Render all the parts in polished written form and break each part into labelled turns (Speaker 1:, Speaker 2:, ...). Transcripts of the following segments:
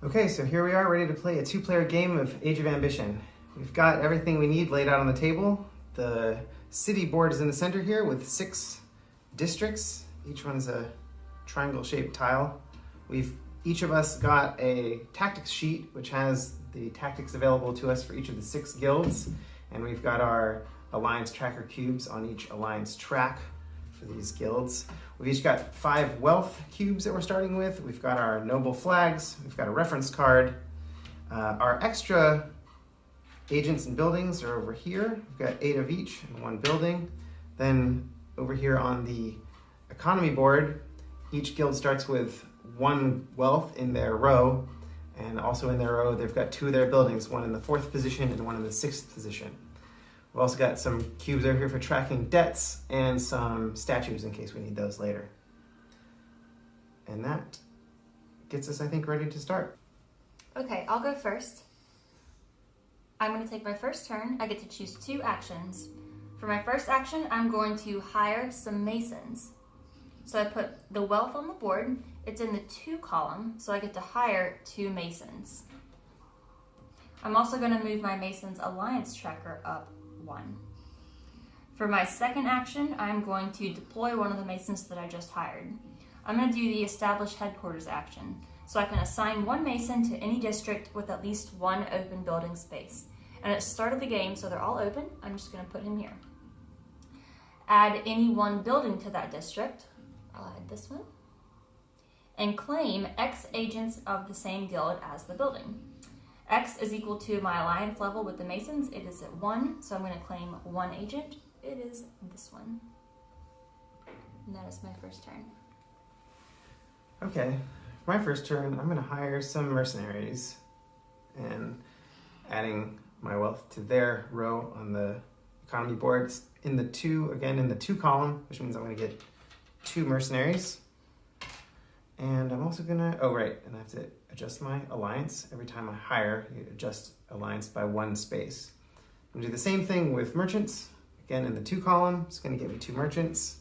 Speaker 1: Okay, so here we are ready to play a two-player game of Age of Ambition. We've got everything we need laid out on the table. The city board is in the center here with 6 districts. Each one's a triangle-shaped tile. We've each of us got a tactics sheet which has the tactics available to us for each of the 6 guilds, and we've got our alliance tracker cubes on each alliance track for these guilds. We've each got 5 wealth cubes that we're starting with. We've got our noble flags. We've got a reference card. Our extra agents and buildings are over here. We've got 8 of each in one building. Then over here on the economy board, each guild starts with 1 wealth in their row, and also in their row they've got 2 of their buildings, one in the 4th position and one in the 6th position. We've also got some cubes over here for tracking debts and some statues in case we need those later. And that gets us, I think, ready to start.
Speaker 2: Okay, I'll go first. I'm going to take my first turn. I get to choose 2 actions. For my first action, I'm going to hire some masons. So I put the wealth on the board. It's in the 2 column, so I get to hire 2 masons. I'm also going to move my masons alliance tracker up 1. For my second action, I'm going to deploy one of the masons that I just hired. I'm going to do the establish headquarters action, so I can assign 1 mason to any district with at least 1 open building space. And at the start of the game, so they're all open, I'm just going to put him here. Add any 1 building to that district. I'll add this one. And claim X agents of the same guild as the building. X is equal to my alliance level with the masons. It is at 1, so I'm going to claim 1 agent. It is this one. And that is my first turn.
Speaker 1: Okay, for my first turn, I'm going to hire some mercenaries and adding my wealth to their row on the economy board in the 2 column, which means I'm going to get 2 mercenaries. And I'm also gonna, and I have to adjust my alliance. Every time I hire, you adjust alliance by 1 space. I'm gonna do the same thing with merchants. Again, in the 2 column, it's gonna give me 2 merchants.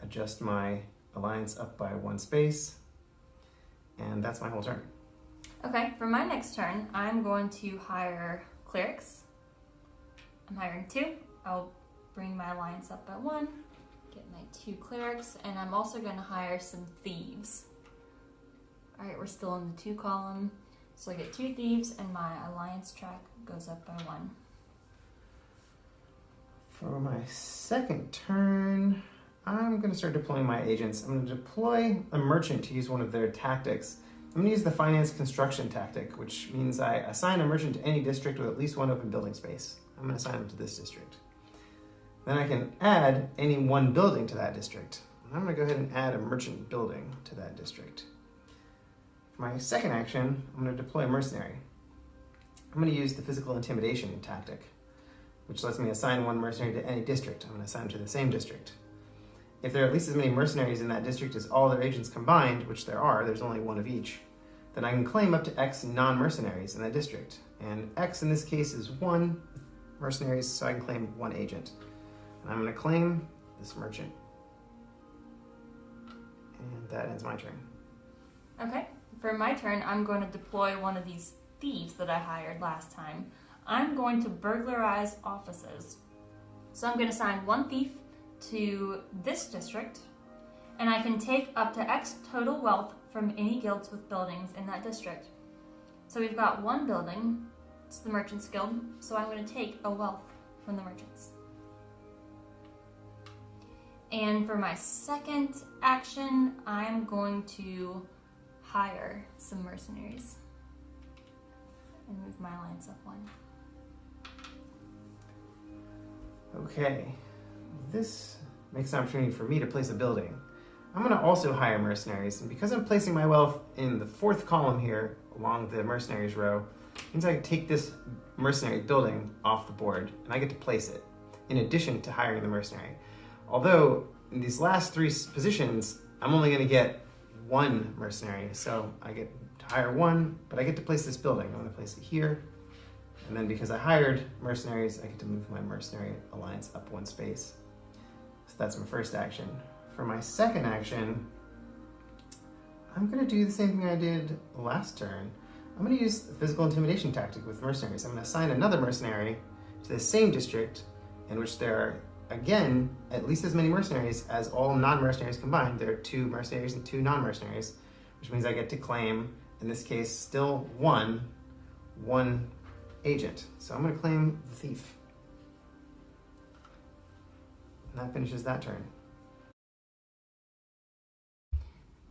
Speaker 1: Adjust my alliance up by 1 space. And that's my whole turn.
Speaker 2: Okay, for my next turn, I'm going to hire clerics. I'm hiring 2. I'll bring my alliance up by 1. Get my 2 clerics, and I'm also going to hire some thieves. Alright, we're still in the 2 column, so I get 2 thieves, and my alliance track goes up by 1.
Speaker 1: For my second turn, I'm going to start deploying my agents. I'm going to deploy a merchant to use one of their tactics. I'm going to use the finance construction tactic, which means I assign a merchant to any district with at least 1 open building space. I'm going to assign them to this district. Then I can add any 1 building to that district. I'm going to go ahead and add a merchant building to that district. For my second action, I'm going to deploy a mercenary. I'm going to use the physical intimidation tactic, which lets me assign 1 mercenary to any district. I'm going to assign them to the same district. If there are at least as many mercenaries in that district as all their agents combined, which there are, there's only 1 of each, then I can claim up to X non-mercenaries in that district. And X in this case is 1 mercenaries, so I can claim 1 agent. And I'm going to claim this merchant. And that ends my turn.
Speaker 2: Okay, for my turn, I'm going to deploy one of these thieves that I hired last time. I'm going to burglarize offices. So I'm going to assign 1 thief to this district, and I can take up to X total wealth from any guilds with buildings in that district. So we've got 1 building, it's the Merchants Guild, so I'm going to take a wealth from the merchants. And for my second action, I'm going to hire some mercenaries and move my alliance up 1.
Speaker 1: Okay, this makes an opportunity for me to place a building. I'm going to also hire mercenaries, and because I'm placing my wealth in the 4th column here along the mercenaries row, it means I can take this mercenary building off the board and I get to place it in addition to hiring the mercenary. Although in these last 3 positions, I'm only going to get 1 mercenary, so I get to hire 1, but I get to place this building. I'm going to place it here, and then because I hired mercenaries, I get to move my mercenary alliance up 1 space. So that's my first action. For my second action, I'm going to do the same thing I did last turn. I'm going to use the physical intimidation tactic with mercenaries. I'm going to assign another mercenary to the same district in which there are, again, at least as many mercenaries as all non-mercenaries combined. There are 2 mercenaries and 2 non-mercenaries, which means I get to claim, in this case, still one agent. So I'm going to claim the thief. And that finishes that turn.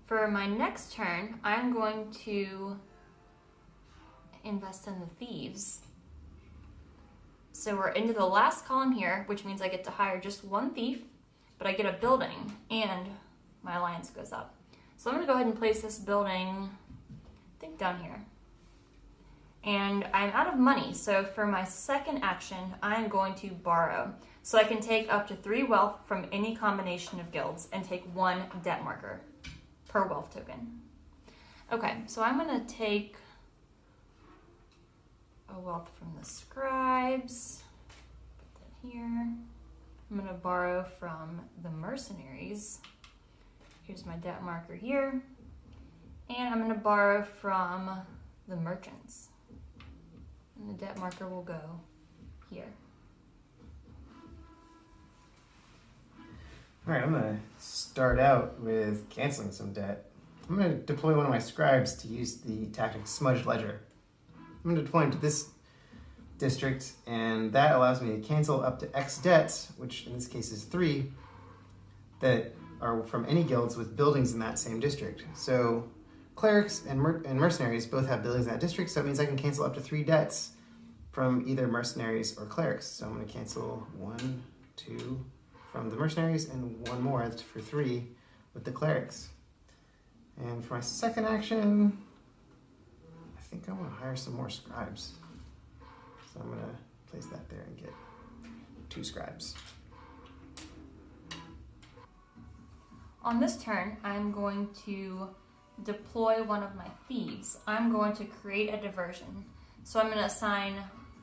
Speaker 2: For my next turn, I'm going to invest in the thieves. So we're into the last column here, which means I get to hire just 1 thief, but I get a building and my alliance goes up. So I'm gonna go ahead and place this building, I think down here. And I'm out of money, so for my second action, I'm going to borrow. So I can take up to 3 wealth from any combination of guilds and take 1 debt marker per wealth token. Okay, so I'm gonna take a wealth from the scribes, put that here. I'm gonna borrow from the mercenaries. Here's my debt marker here. And I'm gonna borrow from the merchants. And the debt marker will go here.
Speaker 1: All right, I'm going to start out with canceling some debt. I'm going to deploy one of my scribes to use the tactic Smudged Ledger. I'm going to deploy him to this district, and that allows me to cancel up to X debts, which in this case is 3, that are from any guilds with buildings in that same district. So clerics and mercenaries both have buildings in that district, so that means I can cancel up to 3 debts from either mercenaries or clerics. So I'm going to cancel 1, 2 from the mercenaries and 1 more for 3 with the clerics. And for my second action, I think I want to hire some more scribes. So I'm going to place that there and get 2 scribes.
Speaker 2: On this turn, I'm going to deploy one of my thieves. I'm going to create a diversion. So I'm going to assign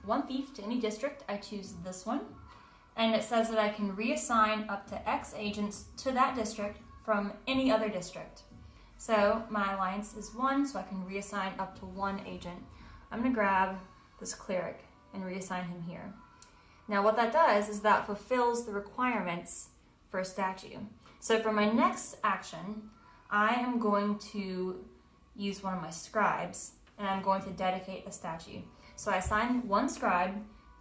Speaker 2: 1 thief to any district. I choose this one. And it says that I can reassign up to X agents to that district from any other district. So my alliance is 1, so I can reassign up to 1 agent. I'm going to grab this cleric and reassign him here. Now what that does is that fulfills the requirements for a statue. So for my next action, I am going to use one of my scribes and I'm going to dedicate a statue. So I assign 1 scribe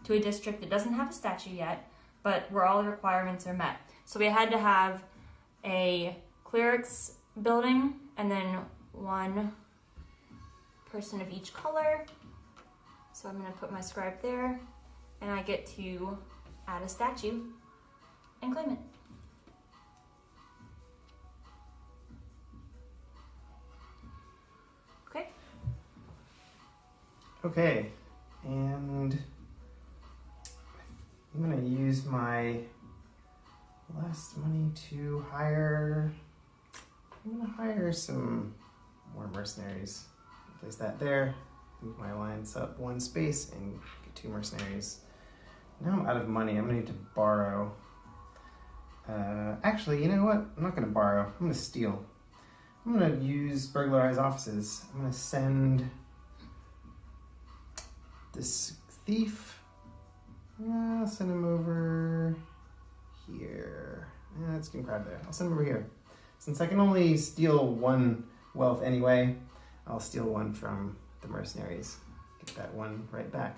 Speaker 2: to a district that doesn't have a statue yet, but where all the requirements are met. So we had to have a cleric's building and then 1 person of each color. So I'm going to put my scribe there and I get to add a statue and claim it. Okay.
Speaker 1: Okay, and I'm going to use my last money to hire, I'm going to hire some more mercenaries. Place that there, move my alliance up 1 space and get 2 mercenaries. Now I'm out of money, I'm going to need to borrow. Actually, you know what? I'm not going to borrow, I'm going to steal. I'm going to use burglarize offices. I'm going to send this thief. I'll send him over here. Let's get him crowd there. I'll send him over here. Since I can only steal 1 wealth anyway, I'll steal 1 from the mercenaries. Get that 1 right back.